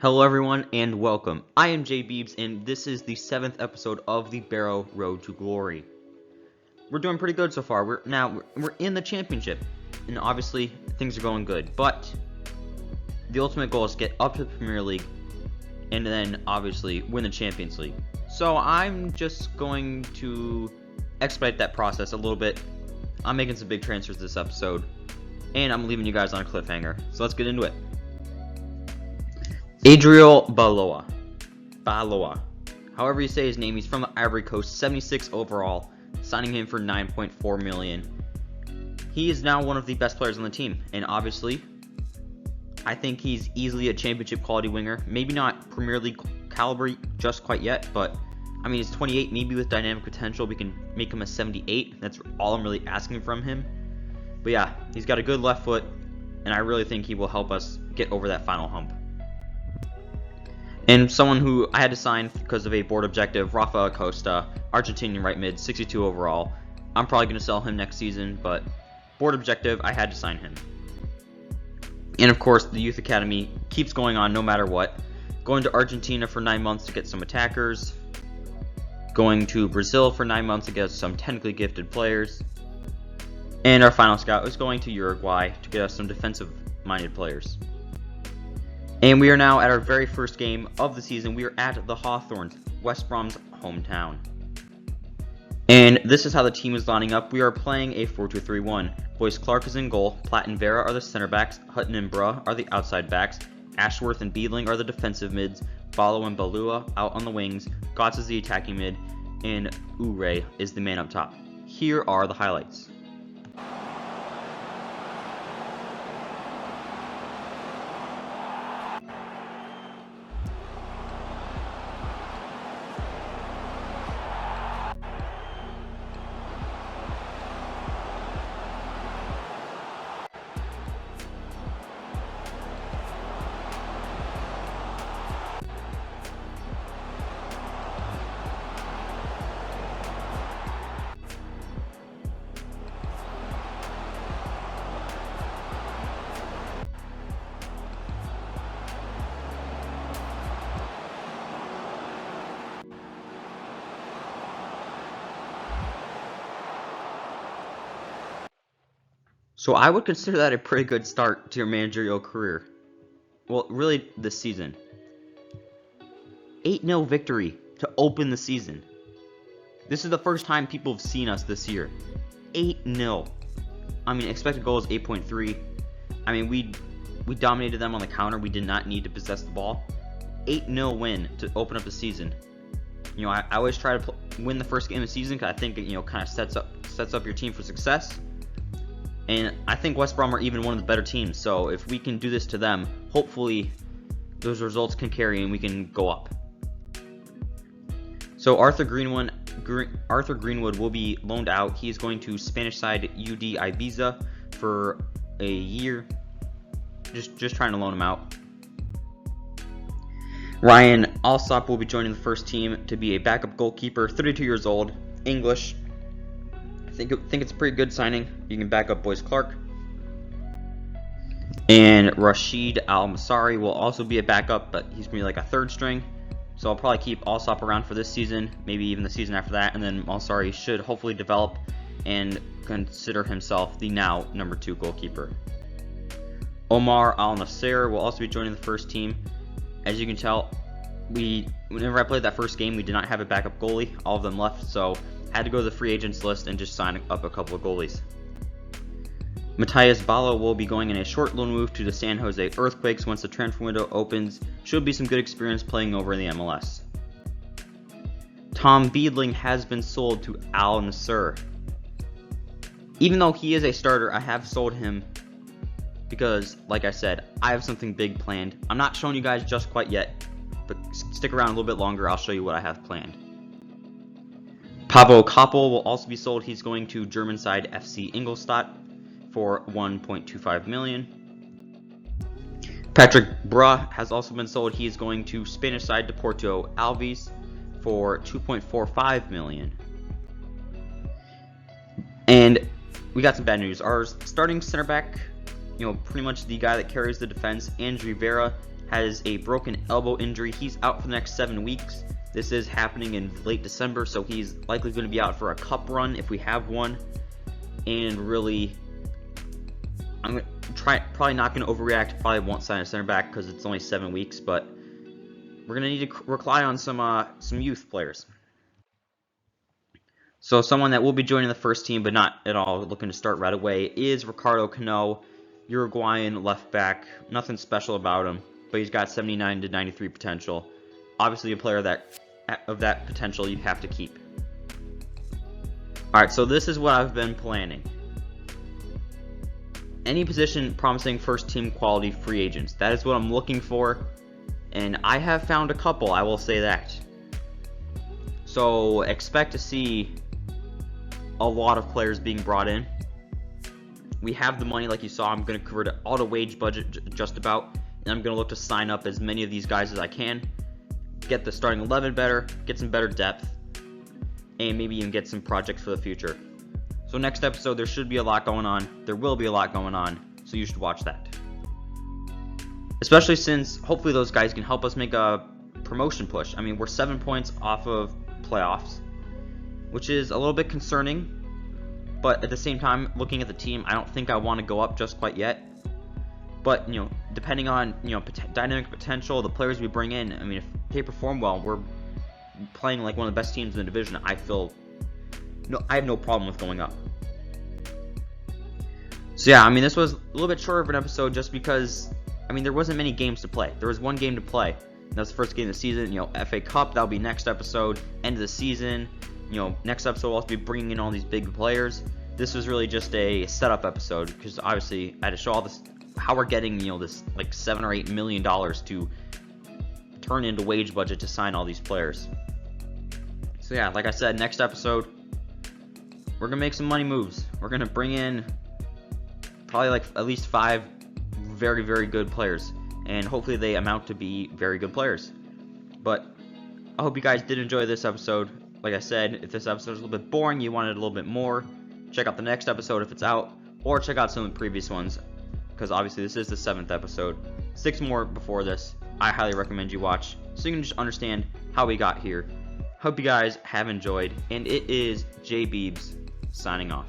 Hello everyone and welcome. I am Jay Beebs and this is the 7th episode of the Barrow Road to Glory. We're doing pretty good so far. We're in the championship and obviously things are going good, but the ultimate goal is to get up to the Premier League and then obviously win the Champions League. So I'm just going to expedite that process a little bit. I'm making some big transfers this episode and I'm leaving you guys on a cliffhanger. So let's get into it. Adriel Baloa, however you say his name, he's from the Ivory Coast, 76 overall, signing him for 9.4 million. He is now one of the best players on the team, and obviously, I think he's easily a championship quality winger. Maybe not Premier League caliber just quite yet, but I mean, he's 28, maybe with dynamic potential, we can make him a 78. That's all I'm really asking from him. But yeah, he's got a good left foot, and I really think he will help us get over that final hump. And someone who I had to sign because of a board objective, Rafa Acosta, Argentinian right mid, 62 overall. I'm probably going to sell him next season, but board objective, I had to sign him. And of course, the youth academy keeps going on no matter what. Going to Argentina for 9 months to get some attackers. Going to Brazil for 9 months to get some technically gifted players. And our final scout is going to Uruguay to get us some defensive-minded players. And we are now at our very first game of the season. We are at the Hawthorns, West Brom's hometown. And this is how the team is lining up. We are playing a 4-2-3-1. Boyce Clark is in goal. Platt and Vera are the center backs. Hutton and Bruh are the outside backs. Ashworth and Beedling are the defensive mids. Balo and Balua out on the wings. Gotts is the attacking mid. And Ure is the man up top. Here are the highlights. So I would consider that a pretty good start to your managerial career. Well, really this season. 8-0 victory to open the season. This is the first time people have seen us this year. 8-0. I mean, expected goal is 8.3. I mean, we dominated them on the counter. We did not need to possess the ball. 8-0 win to open up the season. You know, I always try to win the first game of the season because I think it, kind of sets up your team for success. And I think West Brom are even one of the better teams, so if we can do this to them, hopefully those results can carry and we can go up. So Arthur Greenwood will be loaned out. He is going to Spanish side UD Ibiza for a year. Just trying to loan him out. Ryan Alsop will be joining the first team to be a backup goalkeeper, 32 years old, English. I think it's a pretty good signing. You can back up Boyce Clark. And Rashid Al-Masari will also be a backup, but he's going to be like a third string. So I'll probably keep Alsop around for this season, maybe even the season after that, and then Al-Masari should hopefully develop and consider himself the now number 2 goalkeeper. Omar Al-Nasser will also be joining the first team. As you can tell, whenever I played that first game, we did not have a backup goalie. All of them left, so had to go to the free agents list and just sign up a couple of goalies. Matthias Balo will be going in a short loan move to the San Jose Earthquakes once the transfer window opens. Should be some good experience playing over in the MLS. Tom Beedling has been sold to Al Nassr. Even though he is a starter, I have sold him because, like I said, I have something big planned. I'm not showing you guys just quite yet, but stick around a little bit longer, I'll show you what I have planned. Pavo Koppel will also be sold. He's going to German side FC Ingolstadt for 1.25 million. Patrick Bruh has also been sold. He is going to Spanish side Deportivo Alves for 2.45 million. And we got some bad news. Our starting center back, pretty much the guy that carries the defense, Andrew Vera, has a broken elbow injury. He's out for the next 7 weeks. This is happening in late December, so he's likely going to be out for a cup run if we have one. And really, I'm probably not going to overreact. Probably won't sign a center back because it's only 7 weeks, but we're going to need to rely on some youth players. So someone that will be joining the first team, but not at all looking to start right away, is Ricardo Cano, Uruguayan left back. Nothing special about him, but he's got 79 to 93 potential. Obviously, a player of that potential you have to keep. Alright, so this is what I've been planning. Any position promising first team quality free agents. That is what I'm looking for, and I have found a couple, I will say that. So expect to see a lot of players being brought in. We have the money, like you saw. I'm going to convert it all to wage budget just about, and I'm going to look to sign up as many of these guys as I can, get the starting 11 better, get some better depth, and maybe even get some projects for the future. So next episode, there should be a lot going on. There will be a lot going on, so you should watch that. Especially since hopefully those guys can help us make a promotion push. I mean, we're 7 points off of playoffs, which is a little bit concerning, but at the same time, looking at the team, I don't think I want to go up just quite yet. But, depending on, dynamic potential, the players we bring in, I mean, if they perform well, we're playing like one of the best teams in the division. I have no problem with going up. So yeah, I mean, this was a little bit shorter of an episode just because, I mean, there wasn't many games to play. There was one game to play. That was the first game of the season. FA Cup, that'll be next episode. End of the season. Next episode we'll also be bringing in all these big players. This was really just a setup episode because obviously I had to show all this, how we're getting, this like $7 or $8 million to turn into wage budget to sign all these players. So yeah, like I said, next episode, we're going to make some money moves. We're going to bring in probably like at least 5 very, very good players. And hopefully they amount to be very good players. But I hope you guys did enjoy this episode. Like I said, if this episode is a little bit boring, you wanted a little bit more, check out the next episode if it's out, or check out some of the previous ones, because obviously this is the 7th episode. 6 more before this. I highly recommend you watch, so you can just understand how we got here. Hope you guys have enjoyed, and it is J Beebs signing off.